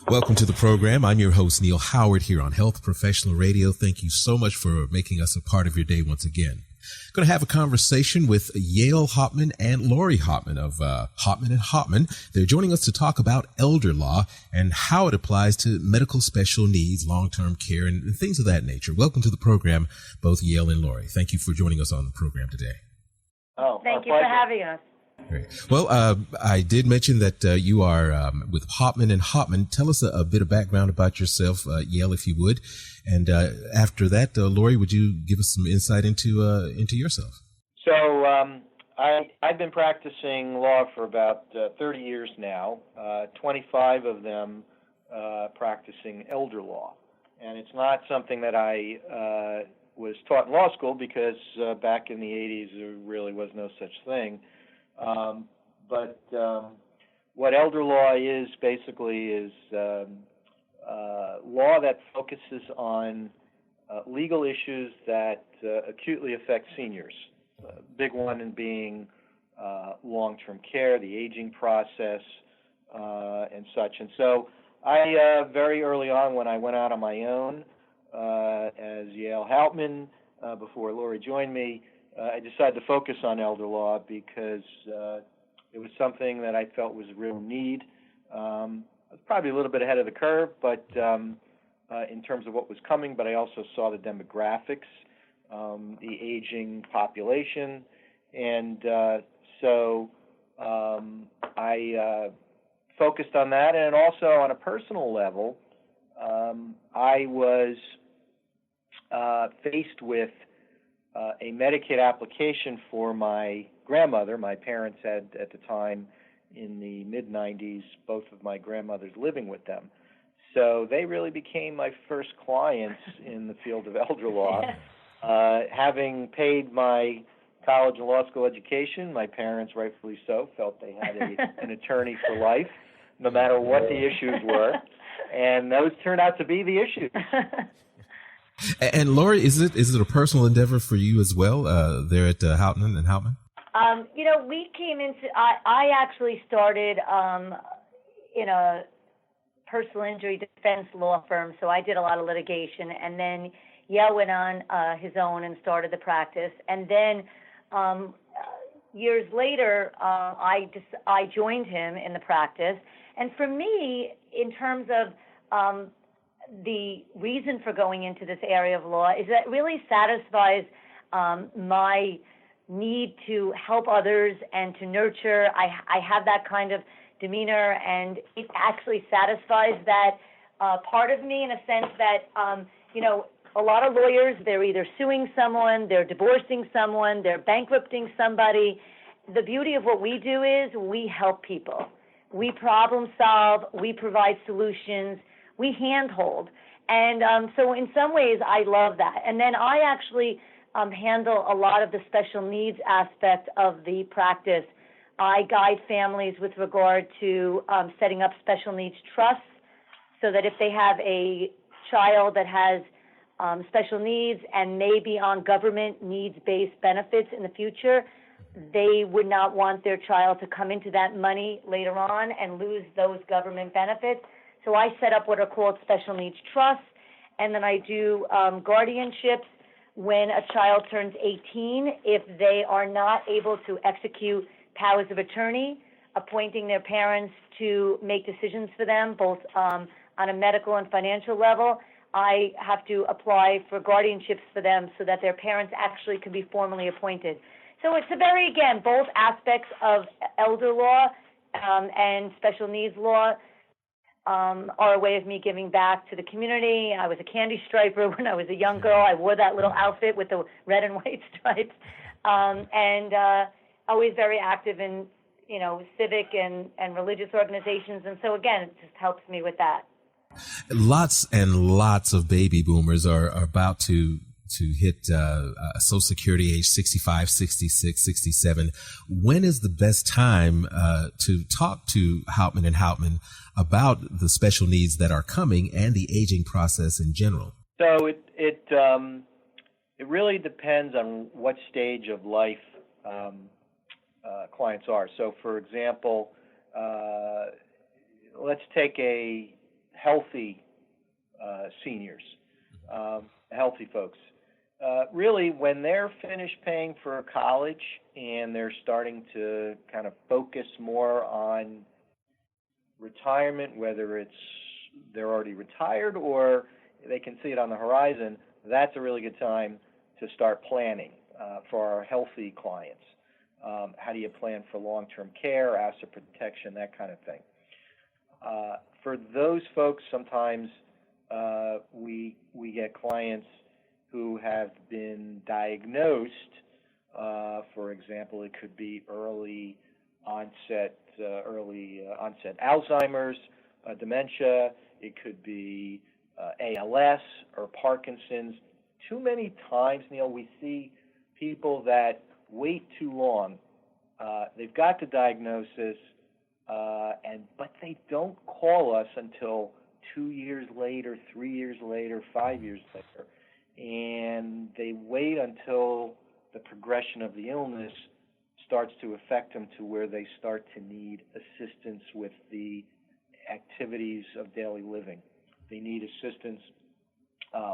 Welcome to the program. I'm your host, Neil Howard, here on Health Professional Radio. Thank you so much for making us a part of your day once again. Going to have a conversation with Yale Hauptman and Laurie Hauptman of Hauptman Hauptman. They're joining us to talk about elder law and how it applies to medical special needs, long-term care, and things of that nature. Welcome to the program, both Yale and Laurie. Thank you for joining us on the program today. Thank you for having us. Great. Well, I did mention that you are with Hauptman and Hauptman. Tell us a bit of background about yourself, Yale, if you would. And after that, Laurie, would you give us some insight into yourself? So I've been practicing law for about 30 years now, 25 of them practicing elder law. And it's not something that I was taught in law school because back in the 80s there really was no such thing. But what elder law is basically is law that focuses on legal issues that acutely affect seniors. Big one in being long-term care, the aging process, and such. And so I very early on, when I went out on my own as Yale Hauptman, before Laurie joined me, I decided to focus on elder law because it was something that I felt was a real need. I was probably a little bit ahead of the curve, but in terms of what was coming, but I also saw the demographics, the aging population, and so I focused on that. And also on a personal level, I was faced with a Medicaid application for my grandmother. My parents had, at the time, in the mid-90s, both of my grandmothers living with them. So they really became my first clients in the field of elder law. Having paid my college and law school education, my parents, rightfully so, felt they had an attorney for life, no matter what the issues were. And those turned out to be the issues. And Laurie, is it a personal endeavor for you as well there at Hauptman and Hauptman? We came into. I actually started in a personal injury defense law firm, so I did a lot of litigation, and then Yale went on his own and started the practice, and then years later I joined him in the practice, and for me, in terms of the reason for going into this area of law is that it really satisfies my need to help others and to nurture. I have that kind of demeanor, and it actually satisfies that part of me in a sense that, a lot of lawyers, they're either suing someone, they're divorcing someone, they're bankrupting somebody. The beauty of what we do is we help people. We problem solve, we provide solutions, we handhold. And so in some ways, I love that. And then I actually handle a lot of the special needs aspect of the practice. I guide families with regard to setting up special needs trusts so that if they have a child that has special needs and may be on government needs-based benefits in the future, they would not want their child to come into that money later on and lose those government benefits. So I set up what are called special needs trusts, and then I do guardianships when a child turns 18 if they are not able to execute powers of attorney, appointing their parents to make decisions for them, both on a medical and financial level. I have to apply for guardianships for them so that their parents actually can be formally appointed. So it's both aspects of elder law and special needs law are a way of me giving back to the community. I was a candy striper when I was a young girl. I wore that little outfit with the red and white stripes, and always very active in, civic and religious organizations. And so, again, it just helps me with that. Lots and lots of baby boomers are about to hit Social Security age 65, 66, 67. When is the best time to talk to Hauptman and Hauptman about the special needs that are coming and the aging process in general? So it really depends on what stage of life clients are. So, for example, let's take a healthy seniors, healthy folks. Really, when they're finished paying for college and they're starting to kind of focus more on retirement, whether it's they're already retired or they can see it on the horizon, that's a really good time to start planning for our healthy clients. How do you plan for long-term care, asset protection, that kind of thing? For those folks, sometimes we get clients who have been diagnosed. For example, it could be early onset Alzheimer's, dementia. It could be ALS or Parkinson's. Too many times, Neil, we see people that wait too long. They've got the diagnosis, but they don't call us until 2 years later, 3 years later, 5 years later, and they wait until the progression of the illness starts to affect them to where they start to need assistance with the activities of daily living. They need assistance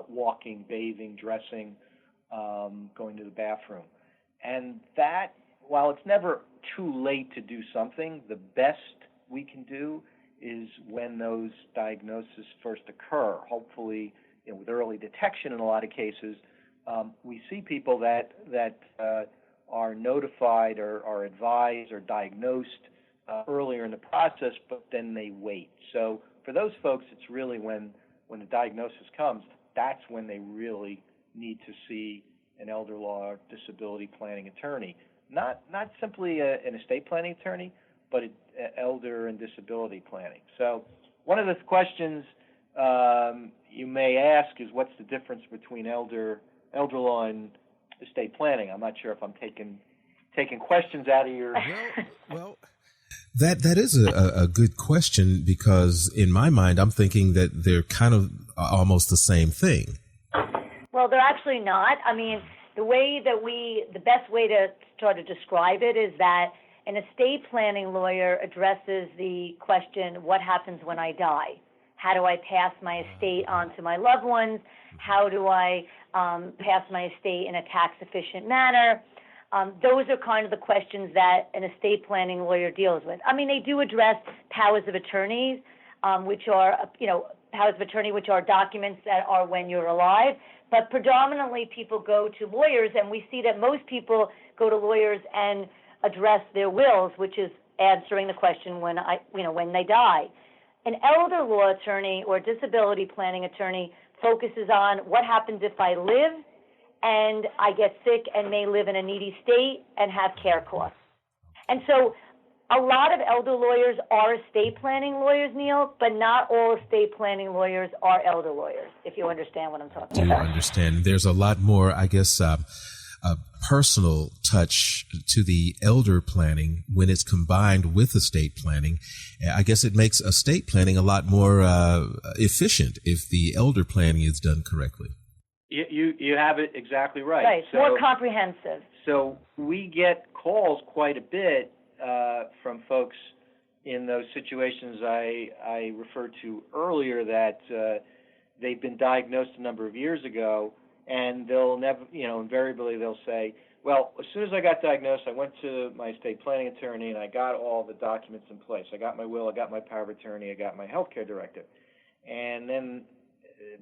walking, bathing, dressing, going to the bathroom. And that, while it's never too late to do something, the best we can do is when those diagnoses first occur. Hopefully, with early detection in a lot of cases, we see people that are notified or are advised or diagnosed earlier in the process, but then they wait. So for those folks, it's really when the diagnosis comes, that's when they really need to see an elder law or disability planning attorney. Not simply an estate planning attorney, but elder and disability planning. So one of the questions you may ask is, what's the difference between elder law and estate planning? I'm not sure if I'm taking questions out of your... Well, that is a good question, because in my mind, I'm thinking that they're kind of almost the same thing. Well, they're actually not. I mean, the best way to try to describe it is that an estate planning lawyer addresses the question, what happens when I die? How do I pass my estate on to my loved ones? How do I pass my estate in a tax-efficient manner? Those are kind of the questions that an estate planning lawyer deals with. I mean, they do address powers of attorneys, which are, powers of attorney, which are documents that are when you're alive. But predominantly, people go to lawyers, and we see that most people go to lawyers and address their wills, which is answering the question when they die. An elder law attorney or disability planning attorney focuses on what happens if I live and I get sick and may live in a needy state and have care costs. And so a lot of elder lawyers are estate planning lawyers, Neil, but not all estate planning lawyers are elder lawyers, if you understand what I'm talking about. I do understand. There's a lot more, I guess, a personal touch to the elder planning when it's combined with estate planning. I guess it makes estate planning a lot more efficient if the elder planning is done correctly. You have it exactly right. Right, so, more comprehensive. So we get calls quite a bit from folks in those situations I referred to earlier that they've been diagnosed a number of years ago, and they'll never, invariably they'll say, well, as soon as I got diagnosed, I went to my estate planning attorney and I got all the documents in place. I got my will, I got my power of attorney, I got my health care directive. And then,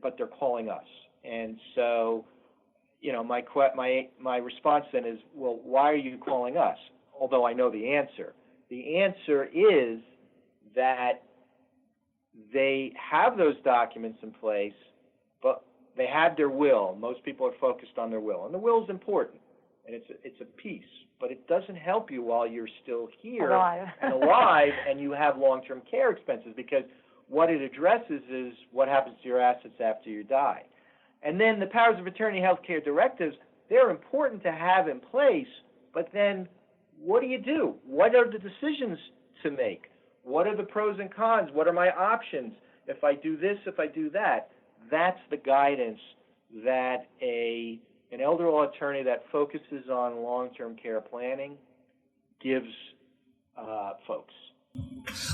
but they're calling us. And so, my response then is, well, why are you calling us? Although I know the answer. The answer is that they have those documents in place, but they have their will. Most people are focused on their will. And the will is important, and it's a piece. But it doesn't help you while you're still here and alive and you have long-term care expenses, because what it addresses is what happens to your assets after you die. And then the powers of attorney healthcare directives, they're important to have in place, but then what do you do? What are the decisions to make? What are the pros and cons? What are my options? If I do this, if I do that, that's the guidance that an elder law attorney that focuses on long-term care planning gives folks.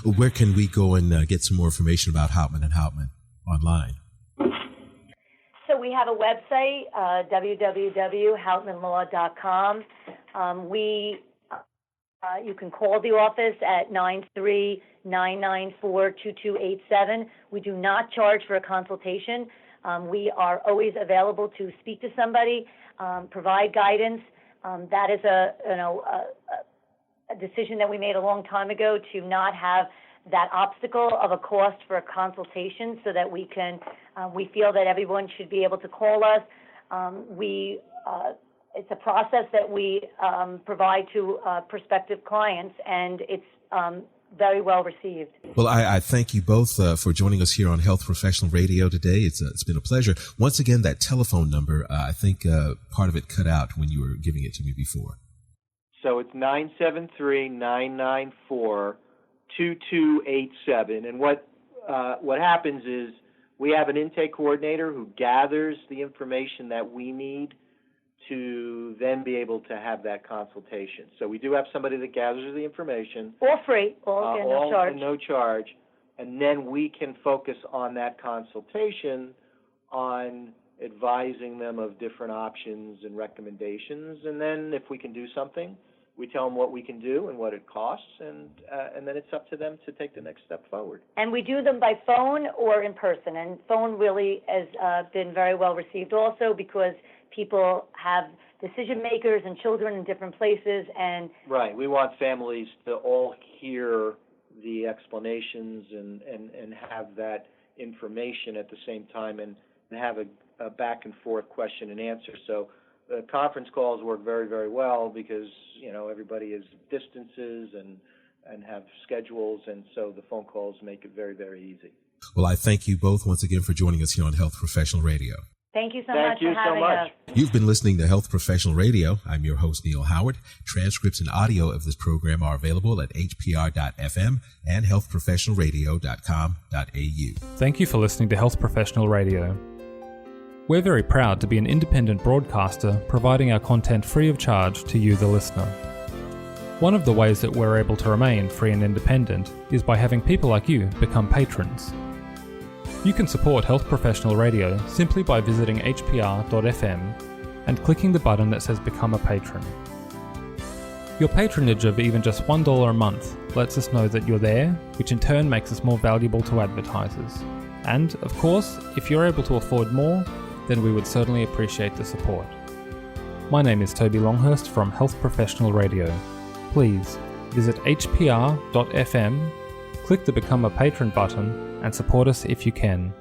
Where can we go and get some more information about Hauptman and Hauptman online? So we have a website, www.hauptmanlaw.com. You can call the office at 939942287. We do not charge for a consultation. We are always available to speak to somebody, provide guidance. That is a decision that we made a long time ago to not have that obstacle of a cost for a consultation, so that we feel that everyone should be able to call us. It's a process that we provide to prospective clients, and it's very well received. Well, I thank you both for joining us here on Health Professional Radio today. It's been a pleasure. Once again, that telephone number, I think part of it cut out when you were giving it to me before. So it's 973-994-2287. And what happens is we have an intake coordinator who gathers the information that we need to then be able to have that consultation. So we do have somebody that gathers the information. All free, no charge. No charge. And then we can focus on that consultation on advising them of different options and recommendations. And then if we can do something, we tell them what we can do and what it costs, and then it's up to them to take the next step forward. And we do them by phone or in person. And phone really has been very well received also, because people have decision makers and children in different places. And right. We want families to all hear the explanations and have that information at the same time, and have a back and forth question and answer. So the conference calls work very, very well, because everybody is distances and have schedules, and so the phone calls make it very, very easy. Well, I thank you both once again for joining us here on Health Professional Radio. Thank you so much for having us. You've been listening to Health Professional Radio. I'm your host, Neil Howard. Transcripts and audio of this program are available at hpr.fm and healthprofessionalradio.com.au. Thank you for listening to Health Professional Radio. We're very proud to be an independent broadcaster, providing our content free of charge to you, the listener. One of the ways that we're able to remain free and independent is by having people like you become patrons. You can support Health Professional Radio simply by visiting hpr.fm and clicking the button that says Become a Patron. Your patronage of even just $1 a month lets us know that you're there, which in turn makes us more valuable to advertisers. And, of course, if you're able to afford more, then we would certainly appreciate the support. My name is Toby Longhurst from Health Professional Radio. Please visit hpr.fm, click the Become a Patron button, and support us if you can.